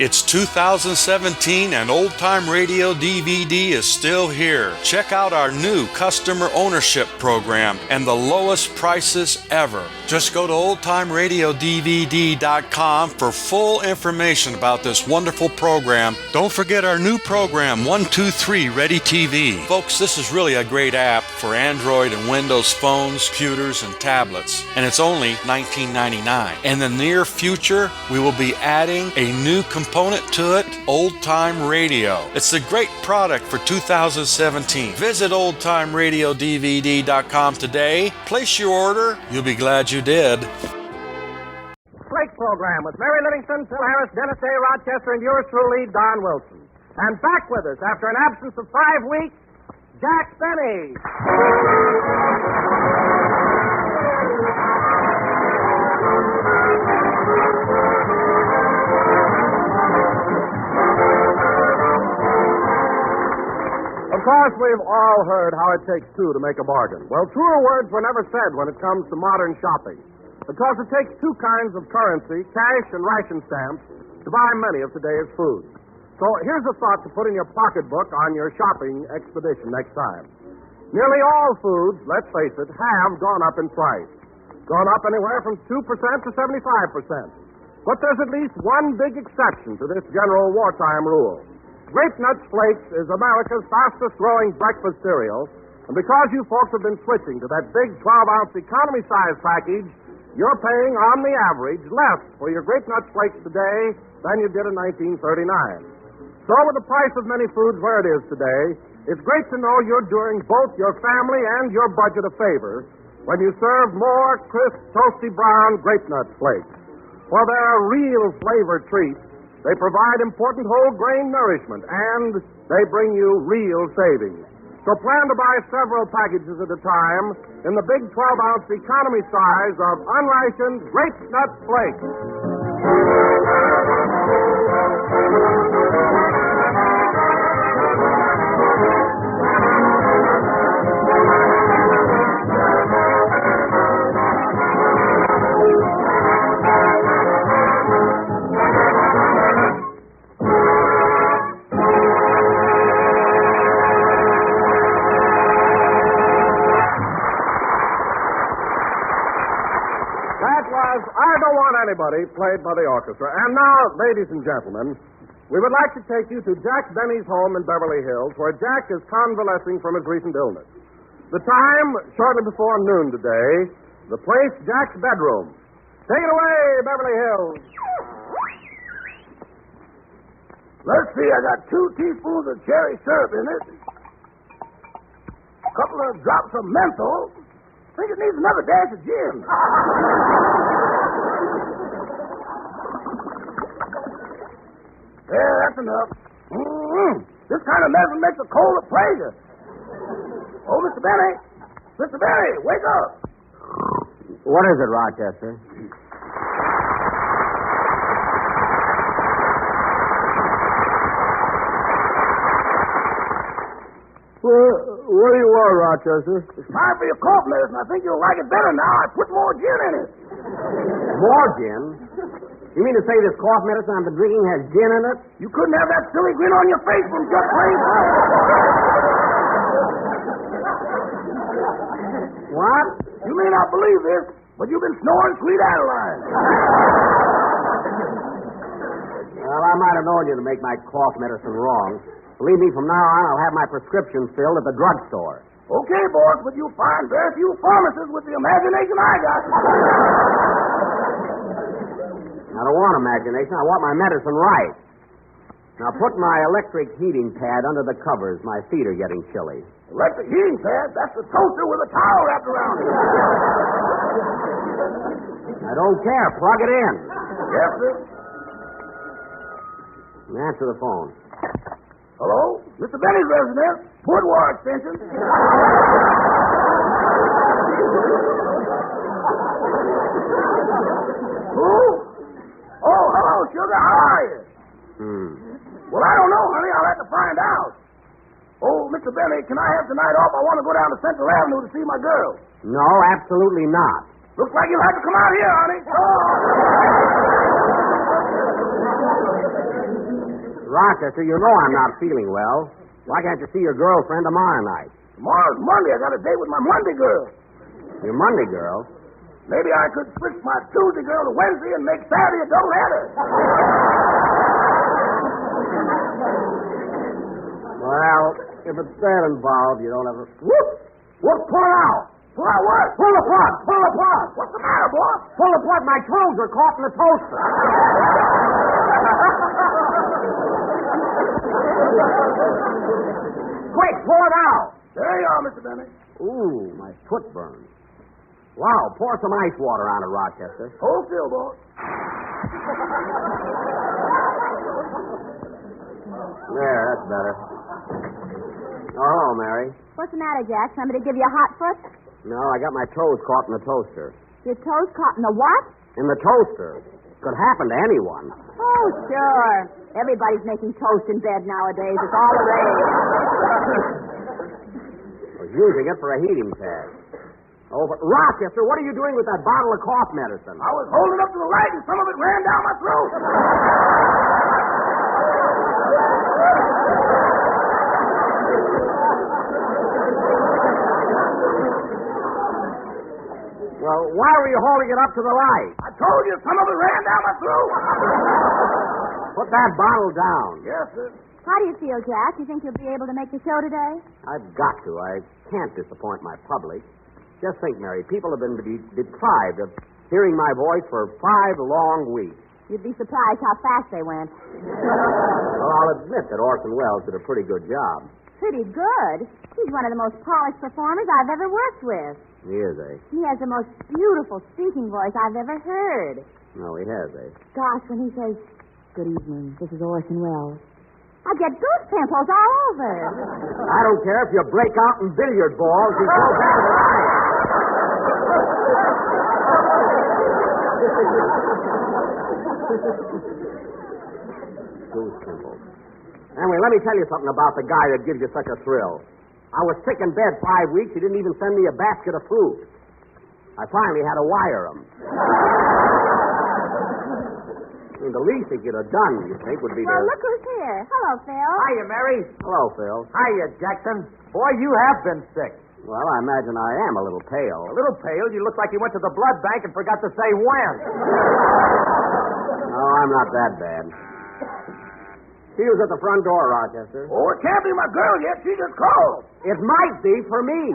It's 2017 and Old Time Radio DVD is still here. Check out our new customer ownership program and the lowest prices ever. Just go to oldtimeradiodvd.com for full information about this wonderful program. Don't forget our new program, 123 Ready TV. Folks, this is really a great app for Android and Windows phones, computers, and tablets. And it's only $19.99. In the near future, we will be adding a new component to it, Old Time Radio. It's a great product for 2017. Visit oldtimeradiodvd.com today. Place your order. You'll be glad you did. Flake program with Mary Livingston, Phil Harris, Dennis A. Rochester, and yours truly, Don Wilson. And back with us after an absence of 5 weeks, Jack Benny. Of course, we've all heard how it takes two to make a bargain. Well, truer words were never said when it comes to modern shopping, because it takes two kinds of currency, cash and ration stamps, to buy many of today's foods. So here's a thought to put in your pocketbook on your shopping expedition next time. Nearly all foods, let's face it, have gone up in price. Gone up anywhere from 2% to 75%. But there's at least one big exception to this general wartime rule. Grape Nuts Flakes is America's fastest-growing breakfast cereal, and because you folks have been switching to that big 12-ounce economy-size package, you're paying, on the average, less for your Grape Nuts Flakes today than you did in 1939. So with the price of many foods where it is today, it's great to know you're doing both your family and your budget a favor when you serve more crisp, toasty brown Grape Nuts Flakes. For they're a real flavor treat. They provide important whole grain nourishment, and they bring you real savings. So plan to buy several packages at a time in the big 12-ounce economy size of unrationed Grape Nut Flakes. Anybody played by the orchestra. And now, ladies and gentlemen, we would like to take you to Jack Benny's home in Beverly Hills, where Jack is convalescing from his recent illness. The time, shortly before noon today. The place, Jack's bedroom. Take it away, Beverly Hills. Let's see, I got 2 teaspoons of cherry syrup in it. A couple of drops of menthol. Think it needs another dash of gin. Yeah, that's enough. This kind of medicine makes a cold a pleasure. Oh, Mr. Benny. Mr. Benny, wake up. What is it, Rochester? What do you want, Rochester? It's time for your cough medicine. I think you'll like it better now. I put more gin in it. More gin? You mean to say this cough medicine I've been drinking has gin in it? You couldn't have that silly grin on your face from just plain. What? You may not believe this, but you've been snoring Sweet Adeline. Well, I might have known you to make my cough medicine wrong. Believe me, from now on, I'll have my prescriptions filled at the drugstore. Okay, boss, but you'll find very few pharmacists with the imagination I got. I don't want imagination. I want my medicine right. Now, put my electric heating pad under the covers. My feet are getting chilly. Electric heating pad? That's the toaster with a towel wrapped around it. I don't care. Plug it in. Yes, sir. Answer the phone. Hello? Mr. Benny's residence. Boudoir extension. Who? Oh, hello, sugar. How are you? Well, I don't know, honey. I'll have to find out. Oh, Mr. Benny, can I have tonight off? I want to go down to Central Avenue to see my girl. No, absolutely not. Looks like you'll have to come out here, honey. Oh. Rochester, you know I'm not feeling well. Why can't you see your girlfriend tomorrow night? Tomorrow's Monday. I got a date with my Monday girl. Your Monday girl? Maybe I could switch my Tuesday girl to Wednesday and make Saturday a double-header. Well, if it's that involved, you don't have to... Whoop! Whoop, pull it out! Pull out what? Pull the plug! Pull the plug! What's the matter, boss? Pull the plug! My toes are caught in the toaster. Quick, pull it out! There you are, Mr. Benny. Ooh, my foot burns. Wow, pour some ice water on it, Rochester. Hold still, boss. There, that's better. Oh, hello, Mary. What's the matter, Jack? Somebody give you a hot foot? No, I got my toes caught in the toaster. Your toes caught in the what? In the toaster. Could happen to anyone. Oh, sure. Everybody's making toast in bed nowadays. It's all the rage. I was using it for a heating pad. Oh, but Rochester, what are you doing with that bottle of cough medicine? I was holding up to the light and some of it ran down my throat. Well, why were you holding it up to the light? I told you some of it ran down my throat. Put that bottle down. Yes, sir. How do you feel, Jack? You think you'll be able to make the show today? I've got to. I can't disappoint my public. Just think, Mary, people have been deprived of hearing my voice for 5 long weeks. You'd be surprised how fast they went. Well, I'll admit that Orson Welles did a pretty good job. Pretty good. He's one of the most polished performers I've ever worked with. He is, eh? He has the most beautiful speaking voice I've ever heard. No, he has, eh? Gosh, when he says, "Good evening, this is Orson Welles," I get goose pimples all over. I don't care if you break out in billiard balls. He goes into the line. Goose pimples. Anyway, let me tell you something about the guy that gives you such a thrill. I was sick in bed 5 weeks. He didn't even send me a basket of fruit. I finally had to wire him. I mean, the least he could have done, you think, would be Well, to... look who's here. Hello, Phil. Hiya, Mary. Hello, Phil. Hiya, Jackson. Boy, you have been sick. Well, I imagine I am a little pale. A little pale. You look like you went to the blood bank and forgot to say when. No, I'm not that bad. She was at the front door, Rochester. Oh, it can't be my girl yet. She just called. It might be for me.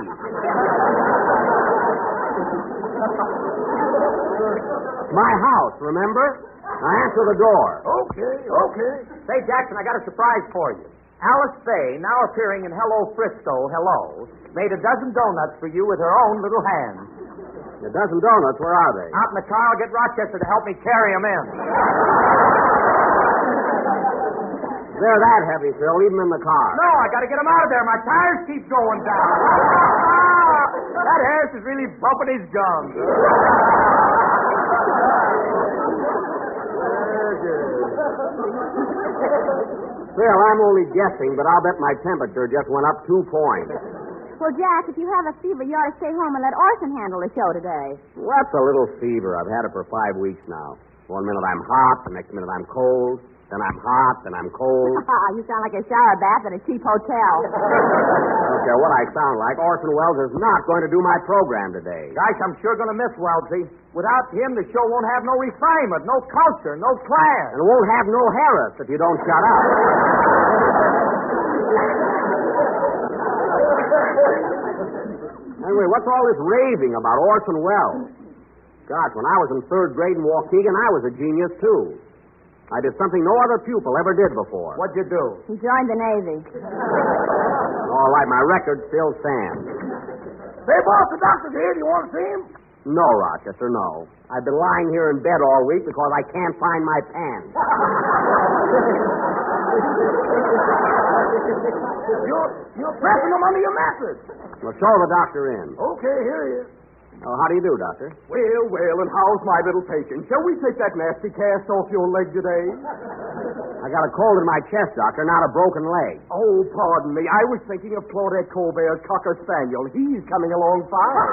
My house, remember? Now answer the door. Okay. Say, Jackson, I got a surprise for you. Alice Faye, now appearing in Hello Frisco, Hello, made a dozen donuts for you with her own little hands. A dozen donuts, where are they? Out in the car, I'll get Rochester to help me carry them in. They're that heavy, Phil. Leave them in the car. No, I got to get them out of there. My tires keep going down. That Harris is really bumping his gums. Phil, I'm only guessing, but I'll bet my temperature just went up 2 points. Well, Jack, if you have a fever, you ought to stay home and let Orson handle the show today. What's a little fever? I've had it for 5 weeks now. 1 minute I'm hot, the next minute I'm cold. Then I'm hot, then I'm cold. You sound like a shower bath at a cheap hotel. I don't care what I sound like. Orson Welles is not going to do my program today. Gosh, I'm sure going to miss Wellesley. Without him, the show won't have no refinement, no culture, no class. And it won't have no Harris if you don't shut up. Anyway, what's all this raving about Orson Welles? Gosh, when I was in 3rd grade in Waukegan, I was a genius, too. I did something no other pupil ever did before. What'd you do? He joined the Navy. All right, my record still stands. Say, boss, the doctor's here. Do you want to see him? No, Rochester, no. I've been lying here in bed all week because I can't find my pants. You're pressing them under your mattress. Well, show the doctor in. Okay, here he is. Oh, how do you do, Doctor? Well, and how's my little patient? Shall we take that nasty cast off your leg today? I got a cold in my chest, Doctor, not a broken leg. Oh, pardon me. I was thinking of Claudette Colbert's Cocker Spaniel. He's coming along fine.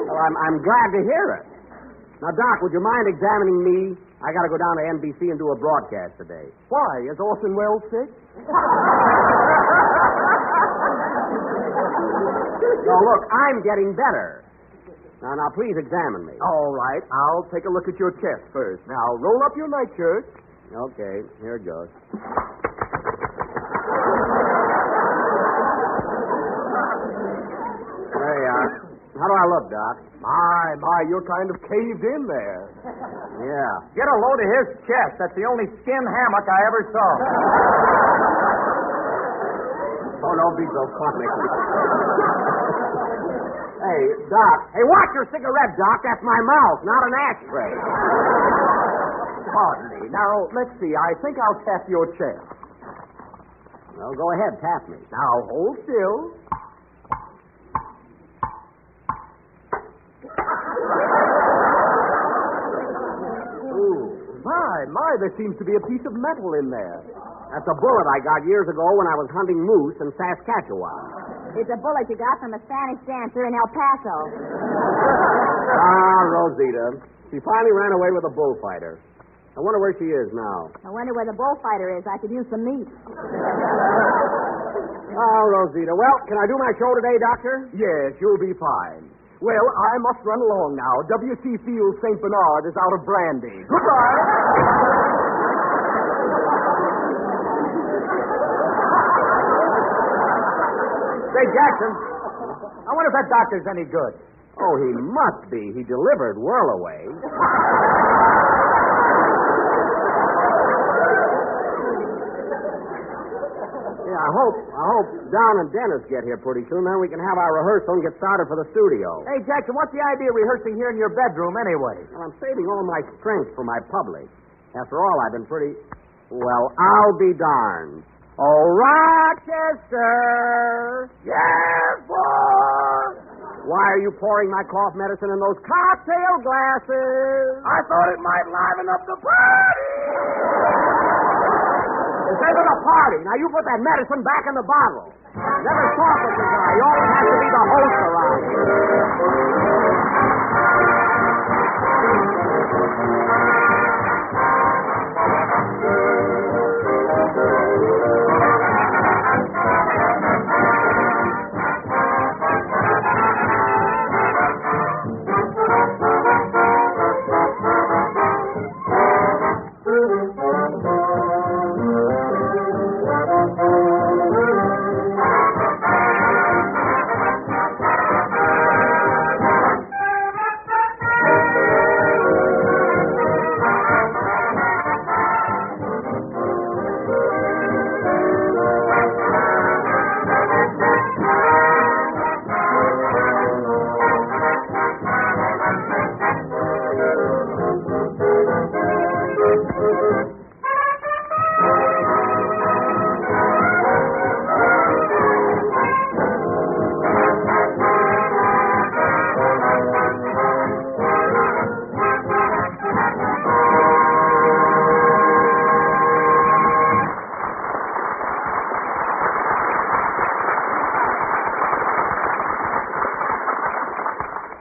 Well, I'm glad to hear it. Now, Doc, would you mind examining me? I got to go down to NBC and do a broadcast today. Why? Is Orson Welles sick? No, look, I'm getting better. Now, please examine me. All right. I'll take a look at your chest first. Now, roll up your nightshirt. Okay, here it goes. There you are. How do I look, Doc? My, you're kind of caved in there. Yeah. Get a load of his chest. That's the only skin hammock I ever saw. Oh, don't be so funny. Hey, Doc. Hey, watch your cigarette, Doc. That's my mouth, not an ashtray. Pardon me. Now, let's see. I think I'll tap your chest. Well, go ahead, tap me. Now, hold still. My, there seems to be a piece of metal in there. That's a bullet I got years ago when I was hunting moose in Saskatchewan. It's a bullet you got from a Spanish dancer in El Paso. Rosita. She finally ran away with a bullfighter. I wonder where she is now. I wonder where the bullfighter is. I could use some meat. Oh, Rosita. Well, can I do my show today, Doctor? Yes, you'll be fine. Well, I must run along now. W.C. Fields St. Bernard is out of brandy. Goodbye. Say, Jackson, I wonder if that doctor's any good. Oh, he must be. He delivered Whirlaway. Yeah, I hope Don and Dennis get here pretty soon. Then we can have our rehearsal and get started for the studio. Hey, Jackson, what's the idea of rehearsing here in your bedroom anyway? Well, I'm saving all my strength for my public. After all, I've been pretty... Well, I'll be darned. Oh, Rochester! Yes, boy! Why are you pouring my cough medicine in those cocktail glasses? I thought it might liven up the party. This isn't a party. Now, you put that medicine back in the bottle. Never talk with the guy. You always have to be the host around here.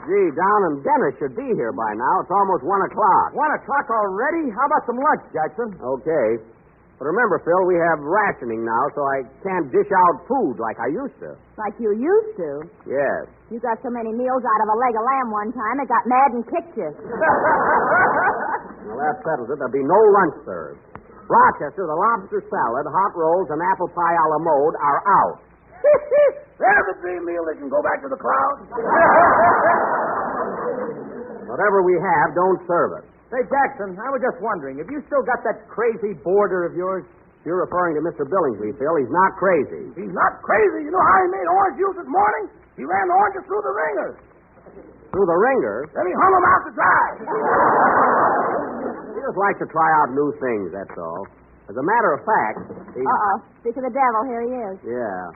Gee, Don and Dennis should be here by now. It's almost 1 o'clock. 1 o'clock already? How about some lunch, Jackson? Okay. But remember, Phil, we have rationing now, so I can't dish out food like I used to. Like you used to. Yes. You got so many meals out of a leg of lamb one time, it got mad and kicked you. Well, that settles it. There'll be no lunch served. Rochester, the lobster salad, hot rolls, and apple pie a la mode are out. There's a dream meal that can go back to the clouds. Whatever we have, don't serve it. Say, Jackson, I was just wondering, have you still got that crazy boarder of yours? You're referring to Mr. Billingsley, Phil. He's not crazy. He's not crazy. You know how he made orange juice this morning? He ran the oranges through the ringer. Through the ringer? Then he hung them out to dry. He just likes to try out new things, that's all. As a matter of fact, he... Uh-oh. Speak of the devil, here he is. Yeah.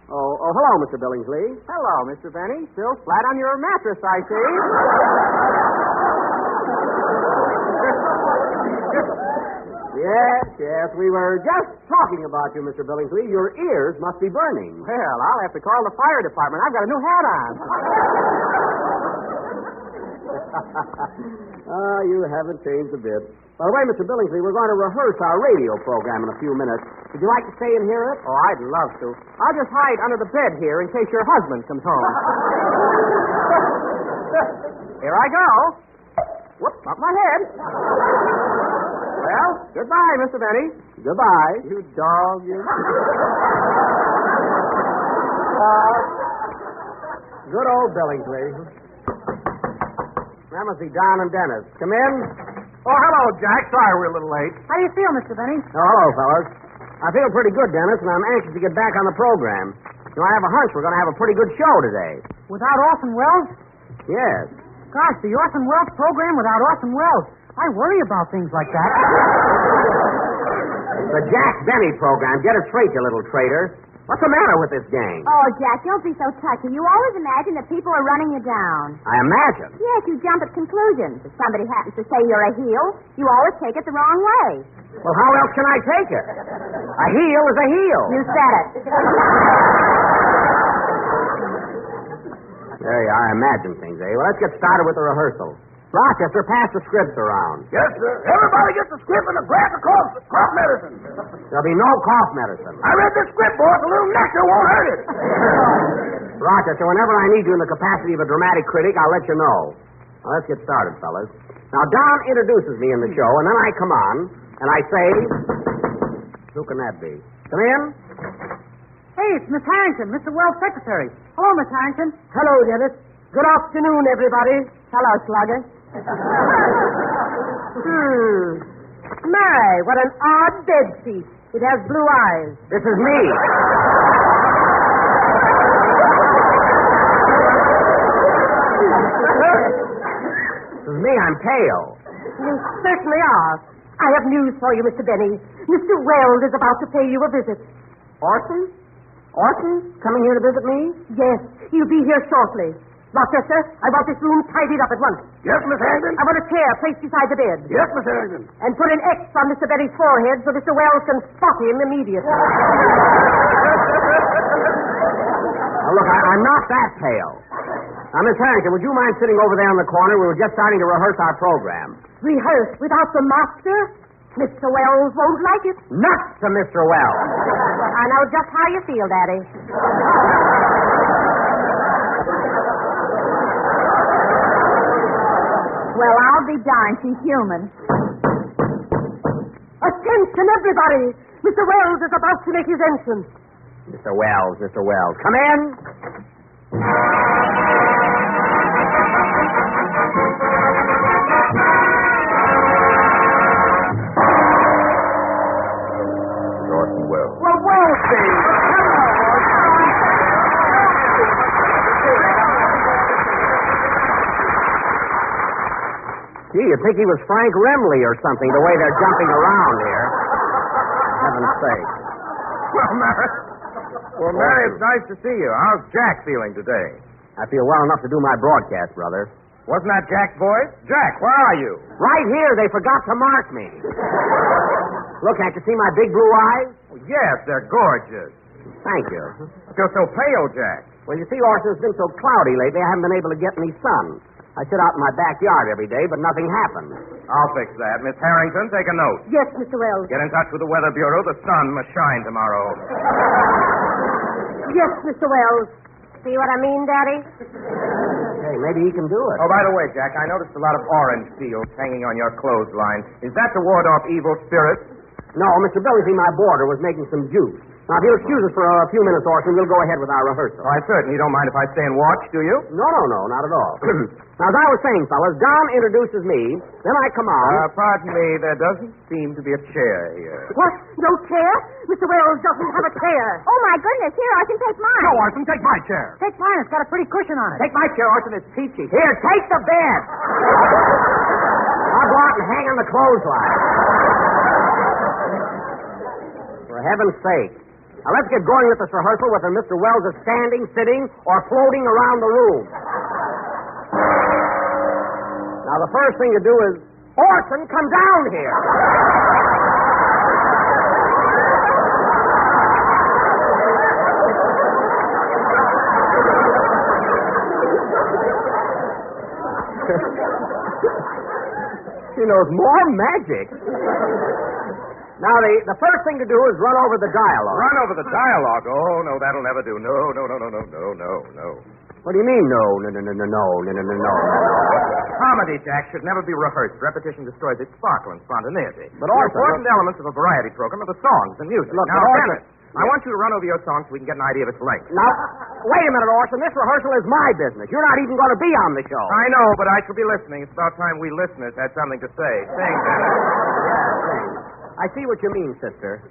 Oh, hello, Mr. Billingsley. Hello, Mr. Benny. Still flat on your mattress, I see. Yes, we were just talking about you, Mr. Billingsley. Your ears must be burning. Well, I'll have to call the fire department. I've got a new hat on. You haven't changed a bit. By the way, Mr. Billingsley, we're going to rehearse our radio program in a few minutes. Would you like to stay and hear it? Oh, I'd love to. I'll just hide under the bed here in case your husband comes home. Here I go. Whoop, up my head. Well, goodbye, Mr. Benny. Goodbye. You dog, you. Good old Billingsley. That must be Don and Dennis. Come in. Oh, hello, Jack. Sorry we're a little late. How do you feel, Mr. Benny? Oh, hello, fellas. I feel pretty good, Dennis, and I'm anxious to get back on the program. You know, I have a hunch we're going to have a pretty good show today. Without Orson Welles? Yes. Gosh, the Orson Welles program without Orson Welles. I worry about things like that. The Jack Benny program. Get it straight, you little traitor. What's the matter with this gang? Oh, Jack, don't be so touchy. You always imagine that people are running you down. I imagine. Yes, you jump at conclusions. If somebody happens to say you're a heel, you always take it the wrong way. Well, how else can I take it? A heel is a heel. You said it. There you are. I imagine things, eh? Well, let's get started with the rehearsal. Rochester, pass the scripts around. Yes, sir. Everybody gets a script and a glass of cough medicine. There'll be no cough medicine. I read this script, boys. A little nectar won't hurt it. Rochester, whenever I need you in the capacity of a dramatic critic, I'll let you know. Now, let's get started, fellas. Now, Don introduces me in the show, and then I come on, and I say... Who can that be? Come in. Hey, it's Miss Harrington, Mr. Wells' secretary. Hello, Miss Harrington. Hello, Dennis. Good afternoon, everybody. Hello, Slugger. My, what an odd bed sheet. It has blue eyes. This is me. This is me. I'm pale. You certainly are. I have news for you, Mr. Benny. Mr. Wells is about to pay you a visit. Orson? Orson? Coming here to visit me? Yes, he'll be here shortly. Rochester, I want this room tidied up at once. Yes, Miss Harrington? I want a chair placed beside the bed. Yes, Miss Harrington. And put an X on Mr. Benny's forehead so Mr. Wells can spot him immediately. Now, look, I'm not that pale. Now, Miss Harrington, would you mind sitting over there in the corner? We were just starting to rehearse our program. Rehearse without the master? Mr. Wells won't like it. Nuts to Mr. Wells. I know just how you feel, Daddy. Well, I'll be darned. She's human. Attention, everybody! Mr. Wells is about to make his entrance. Mr. Wells. Come in. Orson Welles. Well, Wellsy! Gee, you'd think he was Frank Remley or something, the way they're jumping around here. Heaven's sake. Well, Mary, it's nice to see you. How's Jack feeling today? I feel well enough to do my broadcast, brother. Wasn't that Jack's voice? Jack, where are you? Right here, they forgot to mark me. Look, can't you see my big blue eyes? Well, yes, they're gorgeous. Thank you. You're so pale, Jack. Well, you see, Orson, it's been so cloudy lately, I haven't been able to get any sun. I sit out in my backyard every day, but nothing happens. I'll fix that. Miss Harrington, take a note. Yes, Mr. Wells. Get in touch with the Weather Bureau. The sun must shine tomorrow. Yes, Mr. Wells. See what I mean, Daddy? Hey, maybe he can do it. Oh, by the way, Jack, I noticed a lot of orange peels hanging on your clothesline. Is that to ward off evil spirits? No, Mr. Billingsley, my boarder, was making some juice. Now, if you'll excuse us for a few minutes, Orson, we'll go ahead with our rehearsal. Oh, I certainly don't mind if I stay and watch, do you? No, not at all. Now, as I was saying, fellas, Don introduces me, then I come on. Pardon me, there doesn't seem to be a chair here. What? No chair? Mr. Wells doesn't have a chair. Oh, my goodness. Here, I can take mine. No, Orson, take my chair. Take mine. It's got a pretty cushion on it. Take my chair, Orson. It's peachy. Here, take the bed. I'll go out and hang on the clothesline. For heaven's sake. Now, let's get going with this rehearsal, whether Mr. Wells is standing, sitting, or floating around the room. Now, the first thing to do is, Orson, come down here. She knows more magic. Now, the first thing to do is run over the dialogue. Run over the dialogue? Oh, no, that'll never do. No. What do you mean, no? Comedy, Jack, should never be rehearsed. Repetition destroys its sparkle and spontaneity. But the Orson, important elements of a variety program are the songs and music. Look, now, but Orson... Dennis, I want you to run over your songs so we can get an idea of its length. Now, wait a minute, Orson. This rehearsal is my business. You're not even going to be on the show. I know, but I shall be listening. It's about time we listeners had something to say. Sing, Dennis. Yeah, sing. I see what you mean, sister.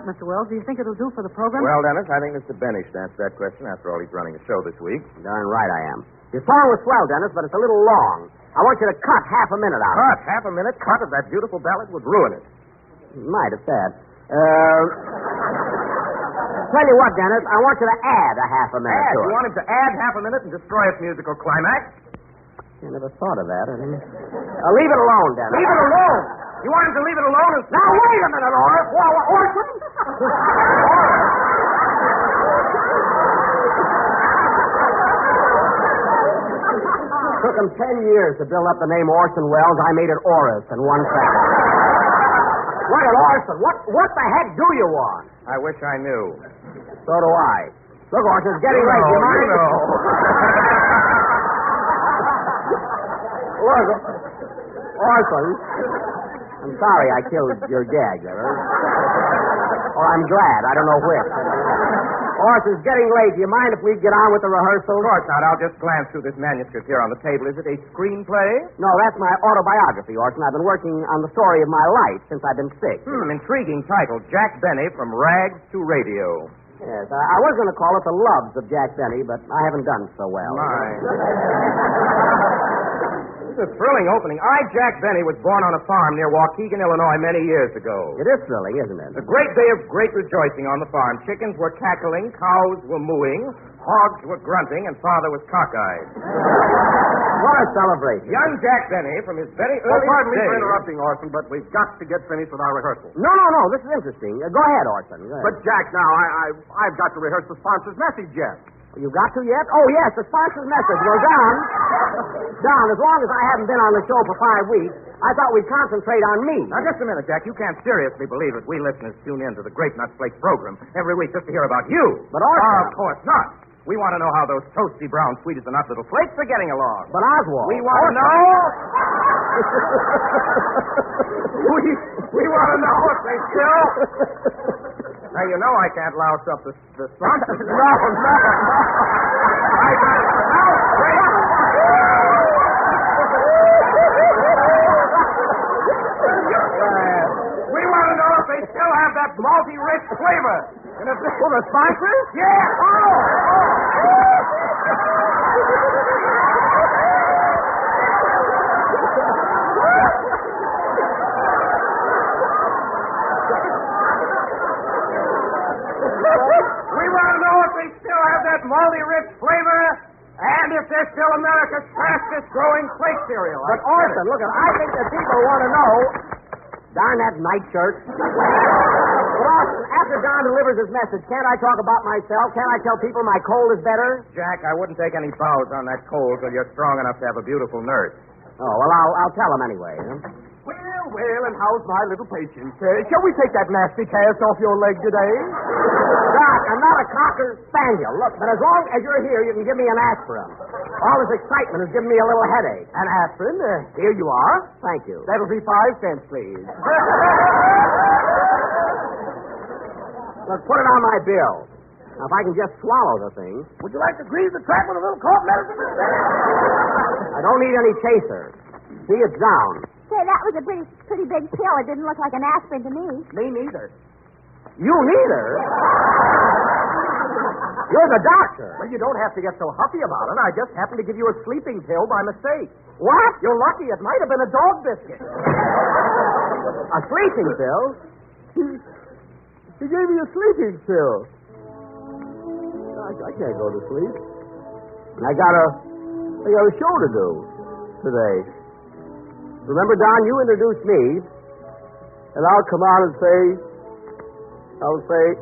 Mr. Wells. Do you think it'll do for the program? Well, Dennis, I think Mr. Benny should answer that question. After all, he's running a show this week. Darn right I am. Your song was swell, Dennis, but it's a little long. I want you to cut half a minute out of it. Cut? Half a minute? Cut of that beautiful ballad would ruin it. Might, it's sad. Tell you what, Dennis, I want you to add a half a minute Add? to it. You want him to add half a minute and destroy its musical climax? I never thought of that. Leave it alone, Dennis. Leave it alone? You want him to leave it alone and... Now, wait a minute, Orson. Orson? Took him 10 years to build up the name Orson Welles. I made it Oris in one second. Look at Orson. What the heck do you want? I wish I knew. So do I. Look, Orson, it's getting late. You mind? Look, Orson. I'm sorry I killed your gag, or I'm glad. I don't know which. Orson, it's getting late. Do you mind if we get on with the rehearsal? Of course not. I'll just glance through this manuscript here on the table. Is it a screenplay? No, that's my autobiography, Orson. I've been working on the story of my life since I've been sick. Intriguing title. Jack Benny, From Rags to Radio. Yes, I was going to call it The Loves of Jack Benny, but I haven't done so well. It's a thrilling opening. Jack Benny, was born on a farm near Waukegan, Illinois, many years ago. It is thrilling, isn't it? A great day of great rejoicing on the farm. Chickens were cackling, cows were mooing, hogs were grunting, and Father was cockeyed. What a celebration. Young Jack Benny, from his very Well, early pardon me for days. interrupting, Orson, but we've got to get finished with our rehearsal. No. This is interesting. Go ahead, Orson. Go ahead. But, Jack, now, I've got to rehearse the sponsor's message yet. You got to yet? Oh, yes, the sponsor's message. Well, Don, as long as I haven't been on the show for 5 weeks, I thought we'd concentrate on me. Now, just a minute, Jack. You can't seriously believe that we listeners tune in to the Grape Nuts Flakes program every week just to hear about you. But Orson... Of course not. We want to know how those toasty brown sweet as a nut little flakes are getting along. But Oswald... We want to know... we want to know if they still... Now, you know I can't louse up the sponsors. No. I got it. Now, wait. We want to know if they still have that malty rich flavor. And if Well, the sponsors? Yeah. We want to know if they still have that malty rich flavor and if they're still America's fastest growing flake cereal. But Orson, look, I think that people want to know... Darn that nightshirt. But Orson, after Don delivers his message, can't I talk about myself? Can't I tell people my cold is better? Jack, I wouldn't take any bows on that cold till you're strong enough to have a beautiful nurse. Oh, well, I'll tell him anyway. Huh? Well, and how's my little patient? Shall we take that nasty cast off your leg today? Doc, I'm not a cocker spaniel. Look, but as long as you're here, you can give me an aspirin. All this excitement has given me a little headache. An aspirin? Here you are. Thank you. That'll be 5 cents, please. Look, put it on my bill. Now, if I can just swallow the thing. Would you like to grease the trap with a little cough medicine? I don't need any chaser. See, it's down. Say, that was a pretty big pill. It didn't look like an aspirin to me. Me neither. You neither? You're the doctor. Well, you don't have to get so huffy about it. I just happened to give you a sleeping pill by mistake. What? You're lucky. It might have been a dog biscuit. A sleeping pill? He gave me a sleeping pill. I can't go to sleep. I got a show to do today. Remember, Don, you introduced me, and I'll come out and I'll say...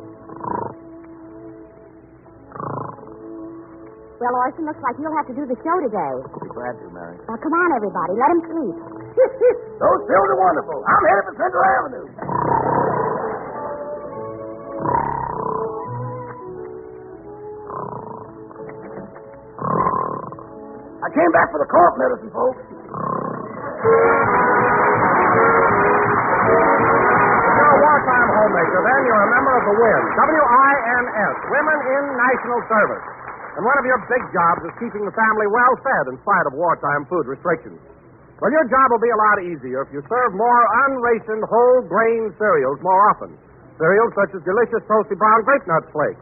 Well, Orson, looks like you'll have to do the show today. Be glad to, Mary. Well, come on, everybody. Let him sleep. Those pills are wonderful. I'm headed for Central Avenue. I came back for the cough medicine, folks. If you're a wartime homemaker, then you're a member of the WINS, W-I-N-S, Women in National Service. And one of your big jobs is keeping the family well fed in spite of wartime food restrictions. Well, your job will be a lot easier if you serve more unrationed whole grain cereals more often. Cereals such as delicious toasty brown grape nuts flakes.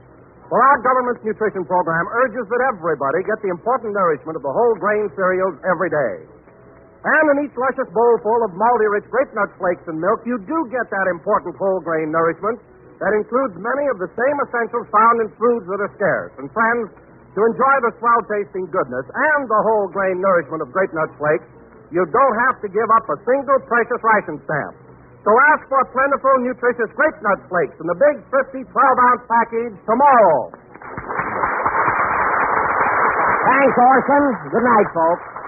Well, our government's nutrition program urges that everybody get the important nourishment of the whole grain cereals every day. And in each luscious bowl full of malty-rich grape nut flakes and milk, you do get that important whole grain nourishment that includes many of the same essentials found in foods that are scarce. And friends, to enjoy the swell-tasting goodness and the whole grain nourishment of grape nut flakes, you don't have to give up a single precious ration stamp. So ask for plentiful, nutritious grape nut flakes in the big 50 12-ounce package tomorrow. Thanks, Orson. Good night, folks.